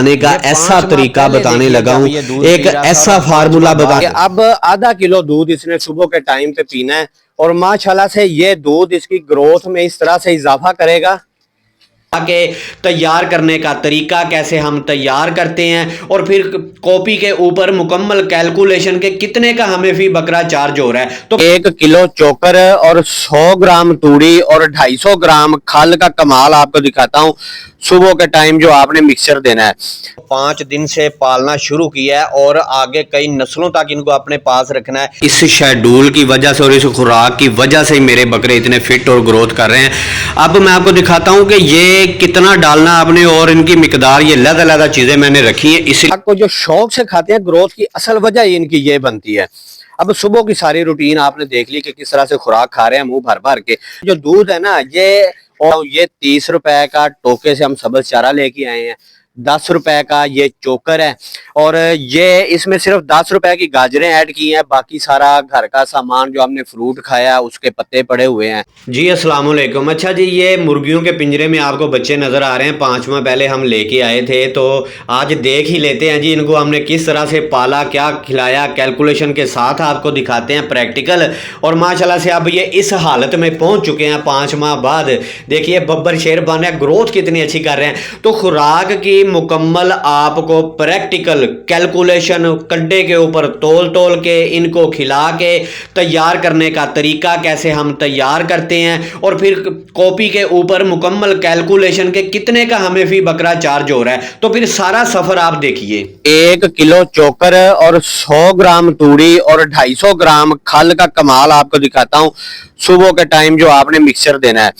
बनाने का ऐसा तरीका बताने लगा हूँ, एक ऐसा फार्मूला बता। अब आधा किलो दूध इसने सुबह के टाइम पे पीना है और माशाल्लाह से ये दूध इसकी ग्रोथ में इस तरह से इजाफा करेगा के तैयार करने का तरीका कैसे हम तैयार करते हैं और फिर कॉपी के ऊपर मुकम्मल कैलकुलेशन के कितने का हमें फी बकरा चार्ज हो रहा है। तो 1 किलो चोकर और 100 ग्राम तूड़ी और 250 ग्राम खल का कमाल आपको दिखाता हूँ। सुबह के टाइम जो आपने मिक्सचर देना है, 5 दिन से पालना शुरू किया है और आगे कई नस्लों तक इनको अपने पास रखना है। इस शेड्यूल की वजह से और इस खुराक की वजह से मेरे बकरे इतने फिट और ग्रोथ कर रहे हैं। अब मैं आपको दिखाता हूं कि ये कितना डालना आपने और इनकी मिकदार, ये लदा चीजें मैंने रखी है। इसी आपको जो शौक से खाते हैं, ग्रोथ की असल वजह इनकी ये बनती है। अब सुबह की सारी रूटीन आपने देख ली कि किस तरह से खुराक खा रहे हैं मुंह भर भर के। जो दूध है ना, ये 30 रुपए का टोके से हम सब्ज चारा लेके आए हैं। 10 रुपए का ये चोकर है और ये इसमें सिर्फ 10 रुपए की गाजरें ऐड की हैं। बाकी सारा घर का सामान जो हमने फ्रूट खाया उसके पत्ते पड़े हुए हैं। जी अस्सलाम वालेकुम। अच्छा जी, ये मुर्गियों के पिंजरे में आपको बच्चे नज़र आ रहे हैं। 5वां पहले हम लेके आए थे, तो आज देख ही लेते हैं जी इनको हमने किस तरह से पाला, क्या खिलाया, कैलकुलेशन के साथ आपको दिखाते हैं प्रैक्टिकल। और माशाल्लाह से अब ये इस हालत में पहुंच चुके हैं 5 माह बाद। देखिए बब्बर शेर बन रहे हैं, ग्रोथ कितनी अच्छी कर रहे हैं। तो खुराक की मुकम्मल आपको प्रैक्टिकल कैलकुलेशन कंडे के ऊपर तोल के इनको खिला के तैयार करने का तरीका कैसे हम तैयार करते हैं और फिर कॉपी के ऊपर मुकम्मल कैलकुलेशन के कितने का हमें फी बकरा चार्ज हो रहा है। तो फिर सारा सफर आप देखिए। 1 किलो चोकर और 100 ग्राम तूड़ी और 250 ग्राम खल का कमाल आपको दिखाता हूँ। सुबह के टाइम जो आपने मिक्सचर देना है,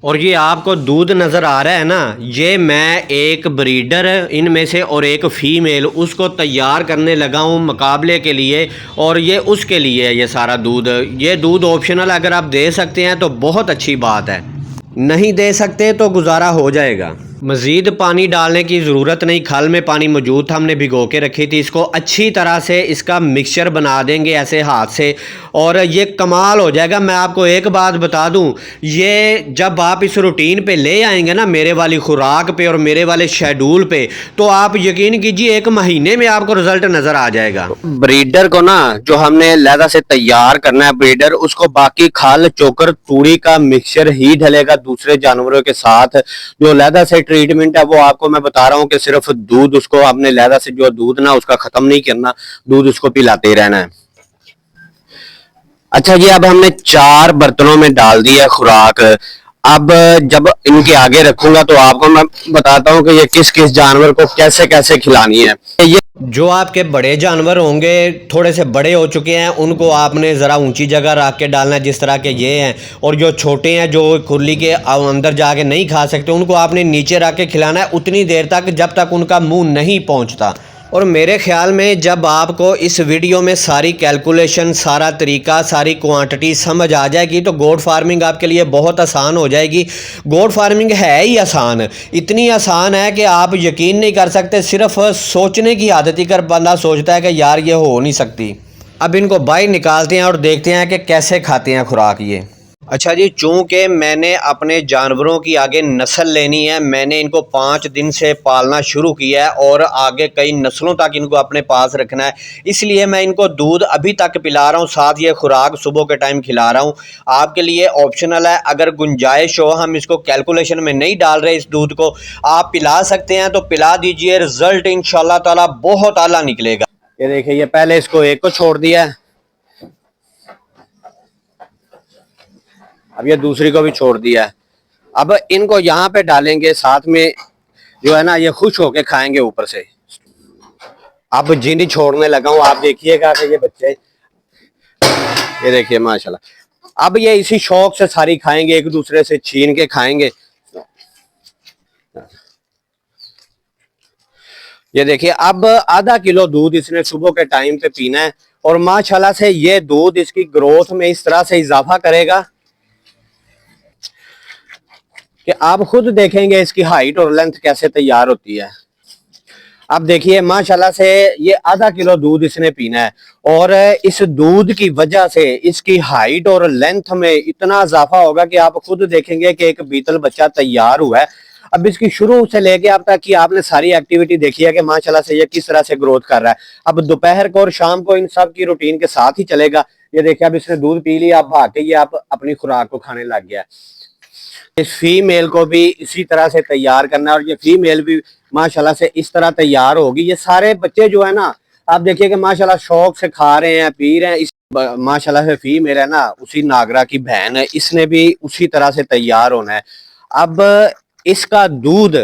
और ये आपको दूध नज़र आ रहा है ना, ये मैं एक ब्रीडर इनमें से और एक फ़ीमेल उसको तैयार करने लगा हूँ मुकाबले के लिए। और ये उसके लिए है ये सारा दूध। ये दूध ऑप्शनल, अगर आप दे सकते हैं तो बहुत अच्छी बात है, नहीं दे सकते तो गुजारा हो जाएगा। मज़ीद पानी डालने की ज़रूरत नहीं, खल में पानी मौजूद था, हमने भिगो के रखी थी। इसको अच्छी तरह से इसका मिक्सचर बना देंगे ऐसे हाथ से और ये कमाल हो जाएगा। मैं आपको एक बात बता दूं, ये जब आप इस रूटीन पे ले आएंगे ना, मेरे वाली खुराक पे और मेरे वाले शेड्यूल पे, तो आप यकीन कीजिए 1 महीने में आपको रिजल्ट नज़र आ जाएगा। ब्रीडर को ना जो हमने लहदा से तैयार करना है, ब्रीडर उसको बाकी खल चोकर तूड़ी का मिक्सचर ही ढलेगा दूसरे जानवरों के साथ। जो लहदा से ट्रीटमेंट है वो आपको मैं बता रहा हूँ कि सिर्फ दूध उसको आपने लहदा से जो दूध ना उसका खत्म नहीं करना, दूध उसको पिलाते ही रहना है। अच्छा जी, अब हमने 4 बर्तनों में डाल दिया खुराक। अब जब इनके आगे रखूंगा तो आपको मैं बताता हूँ कि ये किस किस जानवर को कैसे कैसे खिलानी है। ये जो आपके बड़े जानवर होंगे, थोड़े से बड़े हो चुके हैं, उनको आपने ज़रा ऊंची जगह रख के डालना है, जिस तरह के ये हैं। और जो छोटे हैं, जो खुरली के अंदर जाके नहीं खा सकते, उनको आपने नीचे रख के खिलाना है उतनी देर तक जब तक उनका मुंह नहीं पहुंचता। और मेरे ख्याल में जब आपको इस वीडियो में सारी कैलकुलेशन, सारा तरीका, सारी क्वांटिटी समझ आ जाएगी तो गोट फार्मिंग आपके लिए बहुत आसान हो जाएगी। गोट फार्मिंग है ही आसान, इतनी आसान है कि आप यकीन नहीं कर सकते। सिर्फ सोचने की आदत ही कर बंदा सोचता है कि यार ये हो नहीं सकती। अब इनको बाहर निकालते हैं और देखते हैं कि कैसे खाते हैं खुराक ये। अच्छा जी, चूँकि मैंने अपने जानवरों की आगे नस्ल लेनी है, मैंने इनको 5 दिन से पालना शुरू किया है और आगे कई नस्लों तक इनको अपने पास रखना है, इसलिए मैं इनको दूध अभी तक पिला रहा हूँ, साथ ये खुराक सुबह के टाइम खिला रहा हूँ। आपके लिए ऑप्शनल है, अगर गुंजाइश हो, हम इसको कैलकुलेशन में नहीं डाल रहे, इस दूध को आप पिला सकते हैं तो पिला दीजिए। रिजल्ट इंशाल्लाह ताला बहुत आला निकलेगा। ये देखिए, ये पहले इसको एक को छोड़ दिया है, अब ये दूसरी को भी छोड़ दिया है। अब इनको यहाँ पे डालेंगे, साथ में जो है ना ये खुश होके खाएंगे ऊपर से। अब जिंदी छोड़ने लगा हूँ, आप देखिएगा कि ये बच्चे, ये देखिए माशाल्लाह, अब ये इसी शौक से सारी खाएंगे, एक दूसरे से छीन के खाएंगे। ये देखिए, अब आधा किलो दूध इसने सुबह के टाइम पे पीना है और माशाल्लाह से ये दूध इसकी ग्रोथ में इस तरह से इजाफा करेगा कि आप खुद देखेंगे इसकी हाइट और लेंथ कैसे तैयार होती है। अब देखिए माशाल्लाह से ये आधा किलो दूध इसने पीना है और इस दूध की वजह से इसकी हाइट और लेंथ में इतना इजाफा होगा कि आप खुद देखेंगे कि एक बीतल बच्चा तैयार हुआ है। अब इसकी शुरू से लेके अब तक की आपने सारी एक्टिविटी देखी है कि माशाल्लाह से ये किस तरह से ग्रोथ कर रहा है। अब दोपहर को और शाम को इन सब की रूटीन के साथ ही चलेगा। ये देखिए अब इसने दूध पी लिया, अब भाग के ये आप अपनी खुराक को खाने लग गया। इस फीमेल को भी इसी तरह से तैयार करना है और ये फीमेल भी माशाल्लाह से इस तरह तैयार होगी। ये सारे बच्चे जो है ना, आप देखिए कि माशाल्लाह शौक से खा रहे हैं, पी रहे हैं। इस माशाल्लाह से फीमेल है ना, उसी नागरा की बहन है, इसने भी उसी तरह से तैयार होना है। अब इसका दूध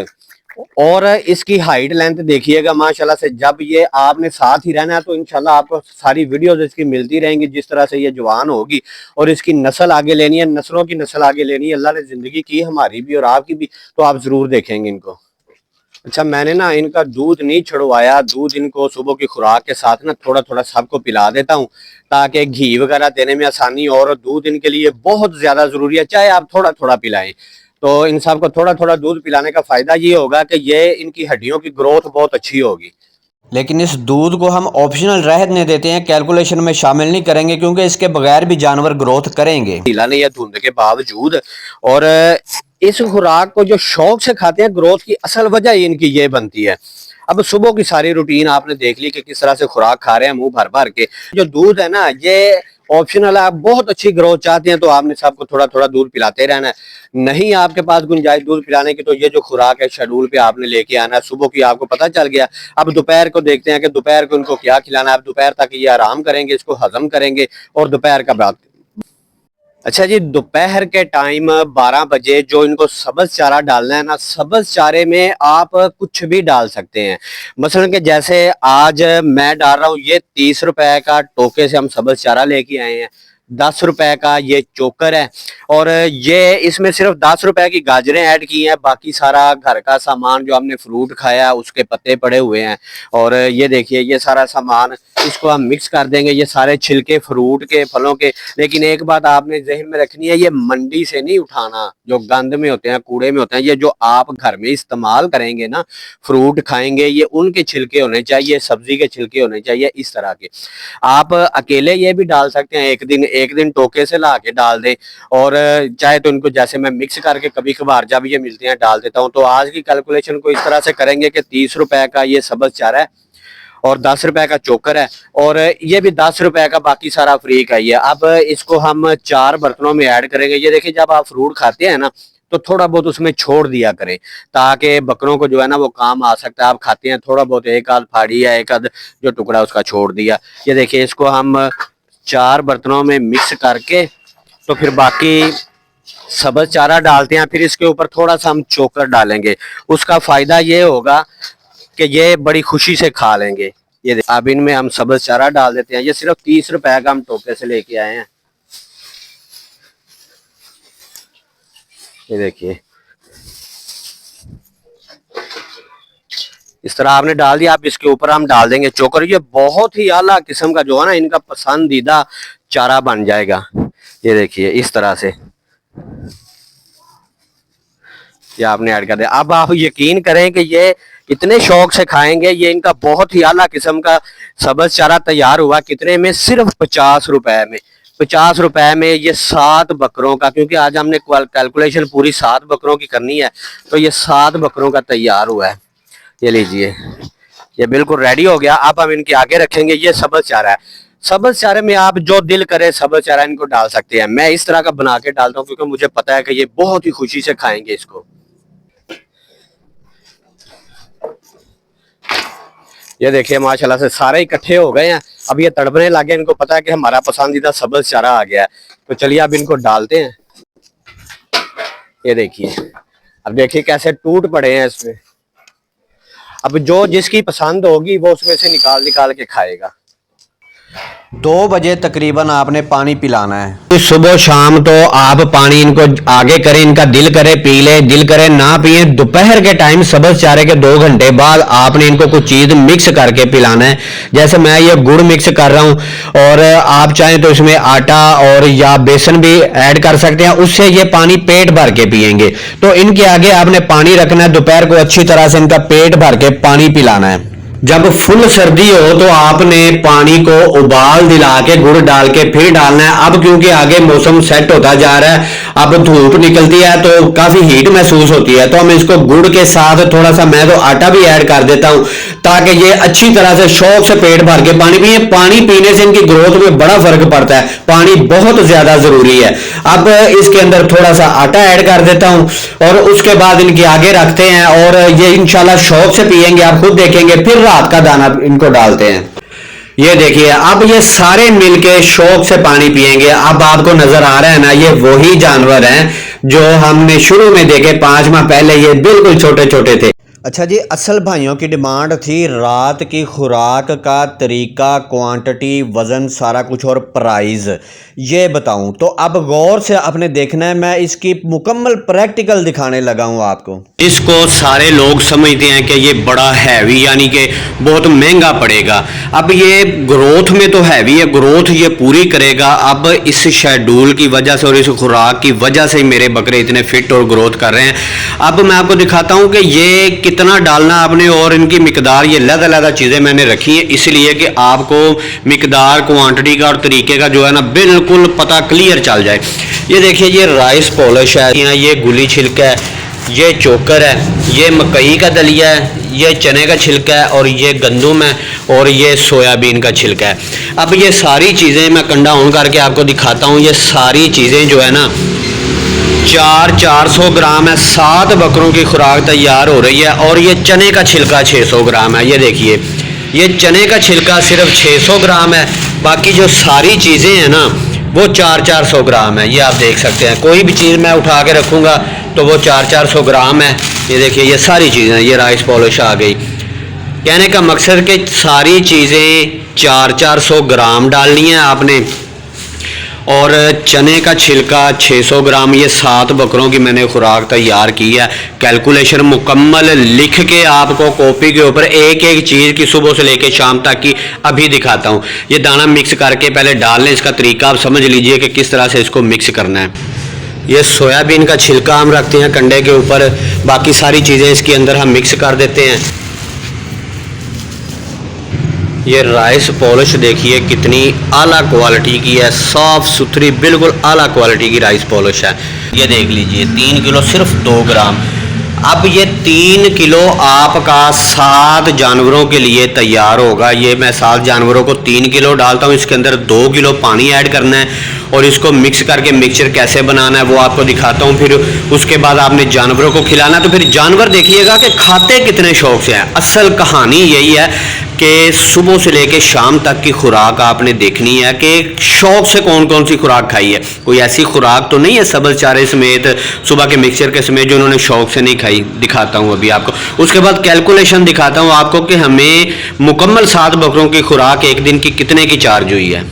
और इसकी हाइट लेंथ देखिएगा माशाल्लाह से। जब ये आपने साथ ही रहना है तो इंशाल्लाह आपको सारी वीडियोस इसकी मिलती रहेंगी, जिस तरह से ये जवान होगी और इसकी नस्ल आगे लेनी है, नस्लों की नस्ल आगे लेनी है। अल्लाह ने जिंदगी की हमारी भी और आपकी भी, तो आप जरूर देखेंगे इनको। अच्छा, मैंने ना इनका दूध नहीं छुड़वाया, दूध इनको सुबह की खुराक के साथ ना थोड़ा थोड़ा सबको पिला देता हूँ ताकि घी वगैरह देने में आसानी। और दूध इनके लिए बहुत ज्यादा जरूरी है, चाहे आप थोड़ा थोड़ा पिलाएं। तो इन सबको थोड़ा थोड़ा दूध पिलाने का फायदा ये होगा कि ये इनकी हड्डियों की ग्रोथ बहुत अच्छी होगी। लेकिन इस दूध को हम ऑप्शनल रहने देते हैं, कैलकुलेशन में शामिल नहीं करेंगे, क्योंकि इसके बगैर भी जानवर ग्रोथ करेंगे। ढीला नहीं है धुंध के बावजूद। और इस खुराक को जो शौक से खाते हैं, ग्रोथ की असल वजह इनकी ये बनती है। अब सुबह की सारी रूटीन आपने देख ली कि किस तरह से खुराक खा रहे हैं मुंह भर भर के। जो दूध है ना, ये ऑप्शनल है। आप बहुत अच्छी ग्रोथ चाहते हैं तो आपने सबको थोड़ा थोड़ा दूध पिलाते रहना है। नहीं आपके पास गुंजाइश दूध पिलाने की, तो ये जो खुराक है शेड्यूल पे आपने लेके आना है। सुबह की आपको पता चल गया। अब दोपहर को देखते हैं कि दोपहर को इनको क्या खिलाना है। अब दोपहर तक ये आराम करेंगे, इसको हजम करेंगे और दोपहर का बात। अच्छा जी, दोपहर के टाइम 12 बजे जो इनको सब्ज चारा डालना है ना, सब्ज चारे में आप कुछ भी डाल सकते हैं। मसलन कि जैसे आज मैं डाल रहा हूँ, ये 30 रुपए का टोके से हम सब्ज चारा लेके आए हैं। 10 रुपए का ये चोकर है और ये इसमें सिर्फ 10 रुपए की गाजरें ऐड की हैं। बाकी सारा घर का सामान जो हमने फ्रूट खाया उसके पत्ते पड़े हुए हैं। और ये देखिए ये सारा सामान इसको हम मिक्स कर देंगे, ये सारे छिलके फ्रूट के, फलों के। लेकिन एक बात आपने जहन में रखनी है, ये मंडी से नहीं उठाना, जो गंद में होते हैं, कूड़े में होते हैं। ये जो आप घर में इस्तेमाल करेंगे ना, फ्रूट खाएंगे, ये उनके छिलके होने चाहिए, सब्जी के छिलके होने चाहिए, इस तरह के। आप अकेले ये भी डाल सकते हैं, एक दिन टोके से ला के डाल दें। और चाहे तो इनको जैसे मैं मिक्स करके कभी कभार जब ये मिलते हैं डाल देता हूँ। तो आज की कैलकुलेशन को इस तरह से करेंगे कि 30 रुपए का ये सब्ज चारा है और 10 रुपए का चोकर है और ये भी 10 रुपए का, बाकी सारा फ्री का ही है। अब इसको हम 4 बर्तनों में ऐड करेंगे। ये देखिए जब आप फ्रूट खाते हैं ना, तो थोड़ा बहुत उसमें छोड़ दिया करें ताकि बकरों को जो है ना वो काम आ सकता है। आप खाते हैं थोड़ा बहुत, एक आध फाड़ी या एक आध जो टुकड़ा उसका छोड़ दिया। ये देखिए इसको हम 4 बर्तनों में मिक्स करके तो फिर बाकी सब्ज चारा डालते हैं। फिर इसके ऊपर थोड़ा सा हम चोकर डालेंगे। उसका फायदा ये होगा कि ये बड़ी खुशी से खा लेंगे। ये अब इनमें हम सब्ज चारा डाल देते हैं। ये सिर्फ 30 रुपए का हम टोके से लेके आए हैं। ये देखिए इस तरह आपने डाल दिया। अब इसके ऊपर हम डाल देंगे चोकर। ये बहुत ही आला किस्म का जो है ना इनका पसंदीदा चारा बन जाएगा। ये देखिए इस तरह से ये आपने ऐड कर दिया। अब आप यकीन करें कि ये इतने शौक से खाएंगे। ये इनका बहुत ही आला किस्म का सब्ज चारा तैयार हुआ। कितने में? सिर्फ 50 रुपए में। 50 रुपए में ये 7 बकरों का, क्योंकि आज हमने कैलकुलेशन पूरी 7 बकरों की करनी है, तो ये 7 बकरों का तैयार हुआ है। ये लीजिए ये बिल्कुल रेडी हो गया। अब हम इनके आगे रखेंगे। ये सब्ज चारा है। सब्ज चारे में आप जो दिल करे सब्ज चारा इनको डाल सकते हैं। मैं इस तरह का बना के डालता हूँ क्योंकि मुझे पता है कि ये बहुत ही खुशी से खाएंगे इसको। ये देखिए माशाल्लाह से सारे इकट्ठे हो गए हैं। अब ये तड़पने लगे। इनको पता है कि हमारा पसंदीदा सब्ज चारा आ गया है। तो चलिए अब इनको डालते हैं। ये देखिए अब देखिए कैसे टूट पड़े हैं इसमें। अब जो जिसकी पसंद होगी वो उसमें से निकाल निकाल के खाएगा। 2 बजे तकरीबन आपने पानी पिलाना है। सुबह शाम तो आप पानी इनको आगे करें, इनका दिल करे पी ले, दिल करे ना पिए। दोपहर के टाइम सब्ज चारे के 2 घंटे बाद आपने इनको कुछ चीज मिक्स करके पिलाना है। जैसे मैं ये गुड़ मिक्स कर रहा हूं और आप चाहें तो इसमें आटा और या बेसन भी ऐड कर सकते हैं। उससे ये पानी पेट भर के पिएंगे। तो इनके आगे आपने पानी रखना है। दोपहर को अच्छी तरह से इनका पेट भर के पानी पिलाना है। जब फुल सर्दी हो तो आपने पानी को उबाल दिला के गुड़ डाल के फिर डालना है। अब क्योंकि आगे मौसम सेट होता जा रहा है, अब धूप निकलती है तो काफी हीट महसूस होती है, तो हम इसको गुड़ के साथ थोड़ा सा मैं तो आटा भी ऐड कर देता हूं ताकि ये अच्छी तरह से शौक से पेट भर के पानी पिए। पानी पीने से इनकी ग्रोथ में बड़ा फर्क पड़ता है, पानी बहुत ज्यादा जरूरी है। अब इसके अंदर थोड़ा सा आटा ऐड कर देता हूं और उसके बाद इनकी आगे रखते हैं और ये इंशाल्लाह शौक से पिएंगे, आप खुद देखेंगे। फिर रात का दाना इनको डालते हैं। ये देखिए अब ये सारे मिलके शौक से पानी पिएंगे। अब आपको नजर आ रहा है ना, ये वही जानवर हैं जो हमने शुरू में देखे 5 माह पहले, ये बिल्कुल छोटे छोटे थे। अच्छा जी, असल भाइयों की डिमांड थी रात की खुराक का तरीका, क्वांटिटी, वज़न, सारा कुछ और प्राइस ये बताऊं। तो अब गौर से आपने देखना है, मैं इसकी मुकम्मल प्रैक्टिकल दिखाने लगा हूं आपको। इसको सारे लोग समझते हैं कि ये बड़ा हैवी यानी कि बहुत महंगा पड़ेगा। अब ये ग्रोथ में तो हैवी है, ग्रोथ ये पूरी करेगा। अब इस शेड्यूल की वजह से और इस खुराक की वजह से मेरे बकरे इतने फिट और ग्रोथ कर रहे हैं। अब मैं आपको दिखाता हूं कि ये कितना डालना आपने और इनकी मिकदार। ये लदा चीज़ें मैंने रखी हैं इसलिए कि आपको मिकदार, क्वांटिटी का और तरीके का जो है ना बिल्कुल पता क्लियर चल जाए। ये देखिए, ये राइस पॉलिश है, ये गुली छिलका है, ये चोकर है, ये मकई का दलिया है, ये चने का छिलका है और ये गंदम है और ये सोयाबीन का छिलका है। अब ये सारी चीज़ें मैं कंडा ऑन करके आपको दिखाता हूँ। ये सारी चीज़ें जो है ना 400 ग्राम है, 7 बकरों की खुराक तैयार हो रही है। और ये चने का छिलका 600 ग्राम है। ये देखिए, ये चने का छिलका सिर्फ 600 ग्राम है, बाकी जो सारी चीज़ें हैं ना वो 400 ग्राम है। ये आप देख सकते हैं, कोई भी चीज़ मैं उठा के रखूँगा तो वो 400 ग्राम है। ये देखिए, ये सारी चीज़ें, ये राइस पॉलिश आ गई। कहने का मकसद कि सारी चीज़ें 400 ग्राम डालनी है आपने। और चने का छिलका 600 ग्राम, ये 7 बकरों की मैंने खुराक तैयार की है। कैलकुलेशन मुकम्मल लिख के आपको कॉपी के ऊपर एक एक चीज़ की सुबह से लेके शाम तक की अभी दिखाता हूँ। ये दाना मिक्स करके पहले डाल लें, इसका तरीका आप समझ लीजिए कि किस तरह से इसको मिक्स करना है। ये सोयाबीन का छिलका हम रखते हैं कंडे के ऊपर, बाकी सारी चीज़ें इसके अंदर हम मिक्स कर देते हैं। ये राइस पॉलिश देखिए कितनी आला क्वालिटी की है, साफ़ सुथरी बिल्कुल आला क्वालिटी की राइस पॉलिश है। ये देख लीजिए, 3 किलो सिर्फ 2 ग्राम। अब ये 3 किलो आपका 7 जानवरों के लिए तैयार होगा। ये मैं 7 जानवरों को 3 किलो डालता हूँ, इसके अंदर 2 किलो पानी ऐड करना है और इसको मिक्स करके मिक्सचर कैसे बनाना है वो आपको दिखाता हूँ। फिर उसके बाद आपने जानवरों को खिलाना, तो फिर जानवर देखिएगा कि खाते कितने शौक से हैं। असल कहानी यही है कि सुबह से लेके शाम तक की खुराक आपने देखनी है कि शौक से कौन कौन सी खुराक खाई है। कोई ऐसी खुराक तो नहीं है सब्ज़ चारे समेत, सुबह के मिक्सचर के समेत, जो उन्होंने शौक से नहीं खाई। दिखाता हूँ अभी आपको, उसके बाद कैलकुलेशन दिखाता हूँ आपको कि हमें मुकम्मल 7 बकरों की खुराक एक दिन की कितने की चार्ज हुई है।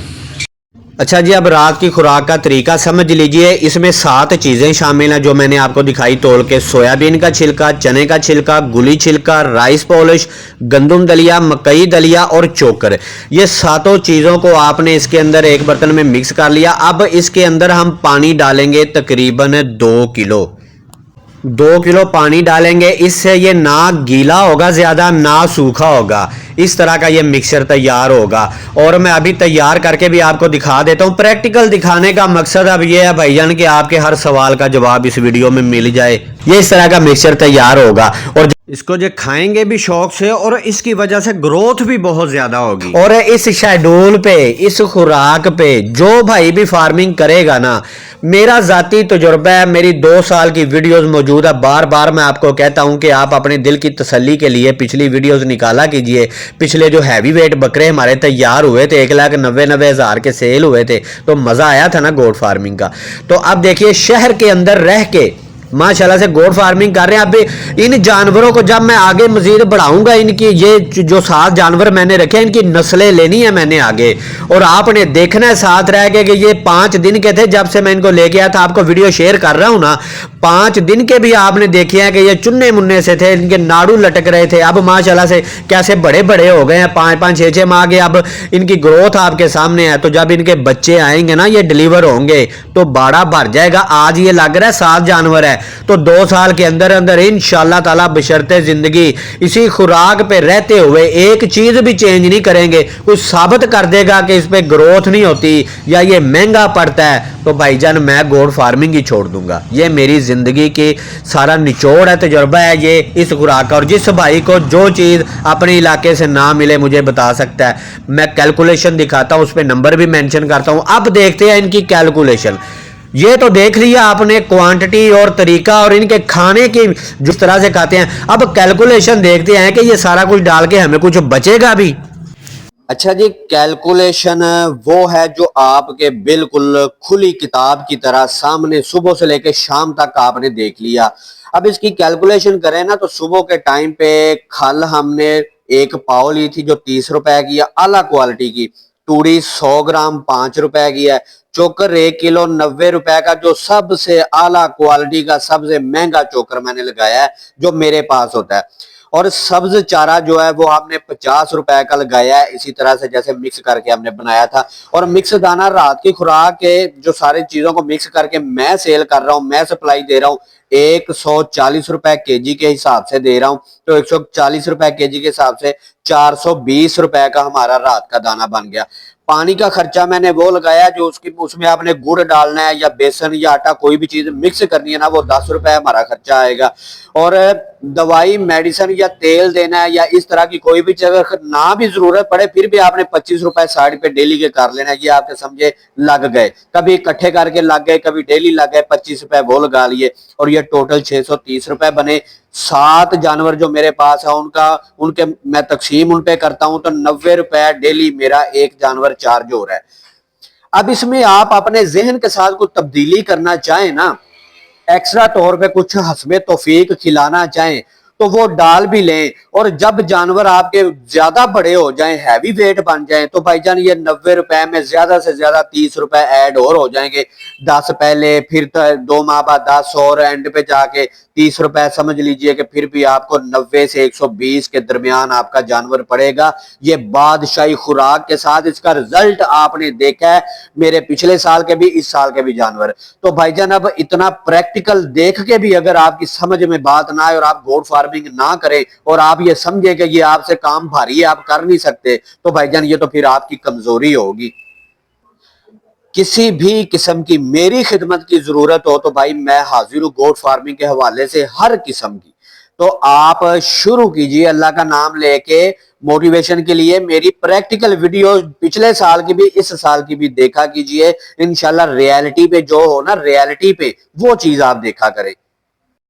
अच्छा जी, अब रात की खुराक का तरीका समझ लीजिए। इसमें 7 चीज़ें शामिल हैं जो मैंने आपको दिखाई तोल के। सोयाबीन का छिलका, चने का छिलका, गुली छिलका, राइस पॉलिश, गंदम दलिया, मकई दलिया और चोकर। ये 7 चीज़ों को आपने इसके अंदर एक बर्तन में मिक्स कर लिया। अब इसके अंदर हम पानी डालेंगे तकरीबन 2 किलो। 2 किलो पानी डालेंगे, इससे ये ना गीला होगा ज़्यादा ना सूखा होगा, इस तरह का ये मिक्सचर तैयार होगा। और मैं अभी तैयार करके भी आपको दिखा देता हूँ। प्रैक्टिकल दिखाने का मकसद अब ये है भाईजान कि आपके हर सवाल का जवाब इस वीडियो में मिल जाए। ये इस तरह का मिक्सचर तैयार होगा और इसको जो खाएंगे भी शौक से और इसकी वजह से ग्रोथ भी बहुत ज्यादा होगी। और इस शेड्यूल पे, इस खुराक पे जो भाई भी फार्मिंग करेगा ना, मेरा जाती तजुर्बा है, मेरी 2 साल की वीडियोस मौजूद है। बार बार मैं आपको कहता हूं कि आप अपने दिल की तसल्ली के लिए पिछली वीडियोस निकाला कीजिए। पिछले जो हैवी वेट बकरे हमारे तैयार हुए थे, 1,90,000 के सेल हुए थे, तो मजा आया था ना गोट फार्मिंग का। तो अब देखिए, शहर के अंदर रह के माशाल्लाह से गोट फार्मिंग कर रहे हैं। अब इन जानवरों को जब मैं आगे मजीद बढ़ाऊंगा, इनकी ये जो 7 जानवर मैंने रखे हैं, इनकी नस्लें लेनी है मैंने आगे, और आपने देखना है साथ रह के कि ये 5 दिन के थे जब से मैं इनको लेके आया था। आपको वीडियो शेयर कर रहा हूं ना, 5 दिन के भी आपने देखे हैं कि ये चुन्ने मुन्ने से थे, इनके नाड़ू लटक रहे थे, अब माशाल्लाह से कैसे बड़े बड़े हो गए हैं, 5-5 6-6 माह के अब इनकी ग्रोथ आपके सामने है। तो जब इनके बच्चे आएंगे ना, ये डिलीवर होंगे तो बाड़ा भर जाएगा। आज ये लग रहा है 7 जानवर है, तो 2 साल के अंदर अंदर इंशाल्लाह ताला बशर्ते जिंदगी इसी खुराक पे रहते हुए एक चीज भी चेंज नहीं करेंगे, कुछ साबित कर देगा कि इस पे ग्रोथ नहीं होती या ये महंगा पड़ता है, तो भाईजान मैं गोट फार्मिंग ही छोड़ दूंगा। ये मेरी जिंदगी की सारा निचोड़ है, तजुर्बा है ये इस खुराक का। और जिस भाई को जो चीज़ अपने इलाके से ना मिले मुझे बता सकता है, मैं कैलकुलेशन दिखाता हूँ, उस पर नंबर भी मेंशन करता हूँ। अब देखते हैं इनकी कैलकुलेशन। ये तो देख लिया आपने क्वांटिटी और तरीका और इनके खाने की जिस तरह से खाते हैं। अब कैलकुलेशन देखते हैं कि ये सारा कुछ डाल के हमें कुछ बचेगा भी। अच्छा जी, कैलकुलेशन वो है जो आपके बिल्कुल खुली किताब की तरह सामने सुबह से लेकर शाम तक आपने देख लिया। अब इसकी कैलकुलेशन करें ना, तो सुबह के टाइम पे खल हमने एक पाव ली थी जो 30 रुपए की है, आला क्वालिटी की। तूड़ी 100 ग्राम 5 रुपए की है। चोकर 1 किलो 90 रुपए का, जो सबसे आला क्वालिटी का सबसे महंगा चोकर मैंने लगाया है जो मेरे पास होता है। और सब्ज चारा जो है वो हमने 50 रुपए का लगाया है, इसी तरह से जैसे मिक्स करके हमने बनाया था। और मिक्स दाना रात की खुराक के जो सारी चीजों को मिक्स करके मैं सेल कर रहा हूँ, मैं सप्लाई दे रहा हूँ 140 रुपए केजी के हिसाब से दे रहा हूँ। तो 140 रुपए केजी के हिसाब से 420 रुपए का हमारा रात का दाना बन गया। पानी का खर्चा मैंने वो लगाया जो उसमें आपने गुड़ डालना है या बेसन या आटा कोई भी चीज मिक्स करनी है ना, वो 10 रुपए हमारा खर्चा आएगा। और दवाई मेडिसिन या तेल देना है या इस तरह की कोई भी जगह ना भी जरूरत पड़े, फिर भी आपने 25 रुपए साइड पे डेली के कर लेना है। ये आपके समझे लग गए, कभी इकट्ठे करके लग गए, कभी डेली लग गए, 25 रुपए वो लगा लिए और ये टोटल 630 रुपए बने। 7 जानवर जो मेरे पास है उनके मैं तकसीम उन पे करता हूं तो 90 रुपए डेली मेरा एक जानवर चार्ज हो रहा है। अब इसमें आप अपने जहन के साथ कुछ तब्दीली करना चाहें ना, एक्स्ट्रा तौर पे कुछ हस्बे तौफीक खिलाना चाहें तो वो डाल भी लें। और जब जानवर आपके ज्यादा बड़े हो जाएं, हैवी वेट बन जाएं, तो भाईजान ये 90 रुपए में ज्यादा से ज्यादा 30 रुपए ऐड और हो जाएंगे। 10 पहले, फिर 2 माह बाद 10 और एंड पे जाके 30 रुपए समझ लीजिए कि फिर भी आपको 90 से 120 के दरमियान आपका जानवर पड़ेगा। ये बादशाही खुराक के साथ इसका रिजल्ट आपने देखा है, मेरे पिछले साल के भी इस साल के भी जानवर। तो भाईजान अब इतना प्रैक्टिकल देख के भी अगर आपकी समझ में बात ना आए और आप गोट फार्मिंग ना करें और आप ये समझे कि ये आपसे काम भारी है, आप कर नहीं सकते, तो भाईजान ये तो फिर आपकी कमजोरी होगी। किसी भी किस्म की मेरी खिदमत की जरूरत हो तो भाई मैं हाजिर हूँ गोट फार्मिंग के हवाले से हर किस्म की। तो आप शुरू कीजिए अल्लाह का नाम लेके मोटिवेशन के लिए। मेरी प्रैक्टिकल वीडियो पिछले साल की भी इस साल की भी देखा कीजिए। इंशाल्लाह रियलिटी पे जो हो ना, रियलिटी पे वो चीज आप देखा करें।